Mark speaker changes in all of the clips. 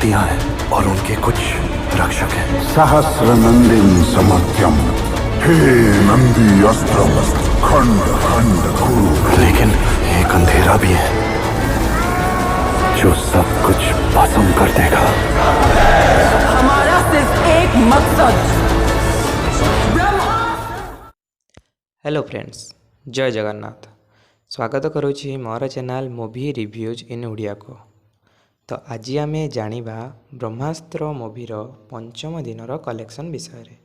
Speaker 1: शक्तियां हैं और उनके कुछ रक्षक हैं।
Speaker 2: सहस्र नंदिम समत्यम, हे नंदी अस्त्रम खंड खंड कुरु।
Speaker 1: लेकिन एक अंधेरा भी है जो सब कुछ भस्म कर देगा।
Speaker 3: हमारा सिर्फ एक मकसद।
Speaker 4: हेलो फ्रेंड्स, जय जगन्नाथ। स्वागत करुछि मोर चैनल मूवी रिव्यूज इन ओडिया को। तो आज आम जानिबा ब्रह्मास्त्र मूवीर पंचम दिनर कलेक्शन विषय रे।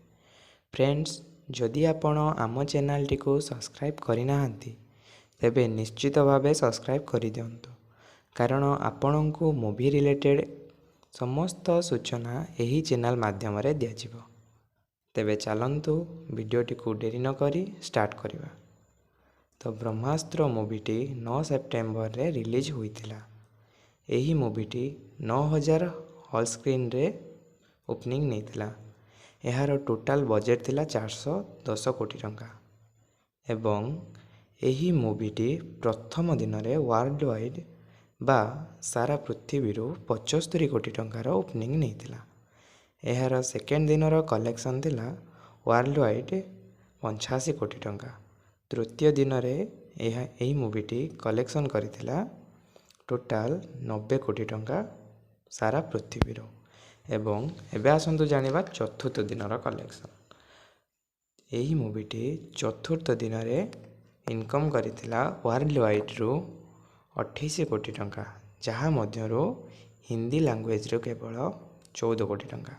Speaker 4: फ्रेंड्स, जदि आपण आम चैनल टी को सब्सक्राइब करना तेबे निश्चित भावे सब्सक्राइब कर दियंतु, कारण आपण को मूवी रिलेटेड समस्त सूचना यही चैनल माध्यम रे दिया। तेबे चलंतु वीडियोटी को डेरी न करी स्टार्ट करिबा। तो ब्रह्मास्त्र मूवीटी 9 सेप्टेम्बर रे रिलीज होइतिला। एही मूवीटी 9000 हॉल स्क्रीन रे ओपनिंग नैतिला। एहार टोटाल बजेट थिला 410 कोटी टंका एवं एही मूवीटी प्रथम दिन रे वर्ल्ड वाइड बा सारा पृथ्वी 75 कोटी टंकार ओपनिंग नैतिला। एहार सेकेंड दिनर कलेक्शन थिला वर्ल्ड वाइड 85 कोटी टंका। तृतीय दिन रे यही मूवीटी कलेक्शन करिथिला टोटाल 90 कोटी टंका सारा पृथ्वी एवं एबे आसंतु जानिबा चतुर्थ दिनर कलेक्शन। यही मूवीटी चतुर्थ दिन रे इनकम करिथिला वर्ल्ड वाइड रु 28 कोटी टंका, जहा मध्यरु हिंदी लैंग्वेज रो केवल 14 कोटी टंका।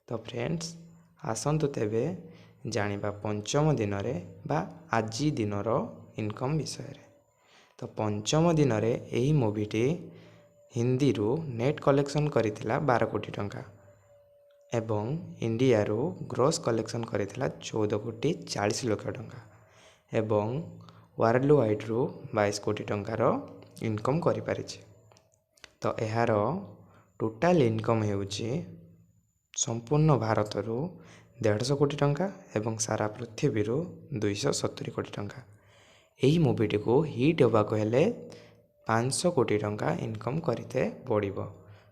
Speaker 4: तो फ्रेंड्स, आसंतु तेबे जानिबा पंचम दिन रे बा आजी दिनर इनकम विषय रे। तो पंचम दिन रे एही मूवीटी हिंदी रु नेट कलेक्शन करिथिला 12 कोटी टंका एवं इंडिया रु ग्रोस कलेक्शन करिथिला 14 कोटी 40 लाख टंका एवं वर्ल्ड वाइड रु 22 कोटी टंकार इनकम करि पारिछि। तो एहार टोटाल इनकम हेउछि संपूर्ण भारत रु 150 कोटी टंका एवं सारा पृथ्वी 270 कोटी टंका। यही मूवीटी को हिट होबाको हेले 500 कोटी टंका इनकम करते पड़िबो।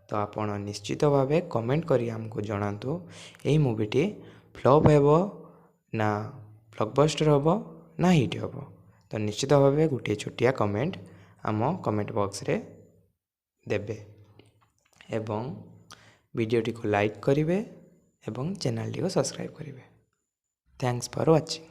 Speaker 4: तो आपण निश्चित भावे कमेंट करी हमको जणातु यही मूवीटी फ्लॉप हेबो ना ब्लॉकबस्टर हेबो ना हिट हेबो। तो निश्चित भावे गोटे छोटिया कमेंट आम कमेंट बॉक्स रे देबे एवं वीडियोटी को लाइक करिवे एवं चैनल टी को सब्सक्राइब करिवे। Thanks for watching.